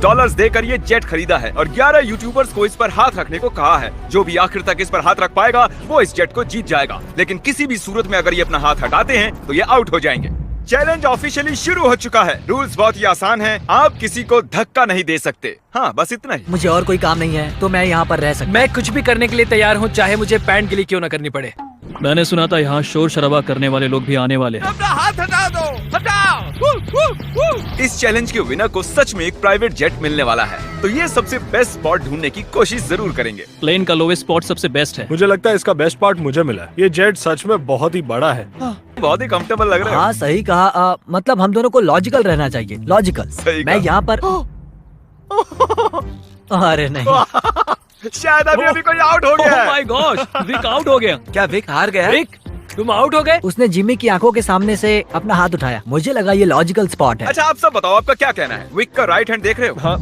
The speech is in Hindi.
डॉलर्स देकर ये जेट खरीदा है और 11 यूट्यूबर्स को इस पर हाथ रखने को कहा है। जो भी आखिर तक इस पर हाथ रख पाएगा वो इस जेट को जीत जाएगा, लेकिन किसी भी सूरत में अगर ये अपना हाथ हटाते हैं तो ये आउट हो जाएंगे। चैलेंज ऑफिशियली शुरू हो चुका है। रूल्स बहुत ही आसान हैं। आप किसी को धक्का नहीं दे सकते। हाँ, बस इतना ही। मुझे और कोई काम नहीं है तो मैं यहाँ पर रह सकता। मैं कुछ भी करने के लिए तैयार हूँ, चाहे मुझे पैंट के लिए क्यों न करनी पड़े। मैंने सुना था यहाँ शोर शराबा करने वाले लोग भी आने वाले हैं। अपना हाथ हटा दो, हटाओ। इस चैलेंज के विनर को सच में एक प्राइवेट जेट मिलने वाला है, तो ये सबसे बेस्ट स्पॉट ढूंढने की कोशिश जरूर करेंगे। प्लेन का लोवेस्ट स्पॉट सबसे बेस्ट है। मुझे लगता है इसका बेस्ट पार्ट मुझे मिला है। ये जेट सच में बहुत ही बड़ा है। बहुत ही कंफर्टेबल लग रहा है। हाँ सही कहा। मतलब हम दोनों को लॉजिकल रहना चाहिए। लॉजिकल। सही मैं कहा। यहाँ पर अरे नहीं, शायद अभी कोई आउट हो गया ओह है। माय गॉश, विक आउट हो गया। क्या विक हार गया? विक, तुम आउट हो गए? उसने जिमी की आंखों के सामने से अपना हाथ उठाया। मुझे लगा ये लॉजिकल स्पॉट है। अच्छा, आप सब बताओ, आपका क्या कहना है? विक का राइट हैंड देख रहे हो? हाँ,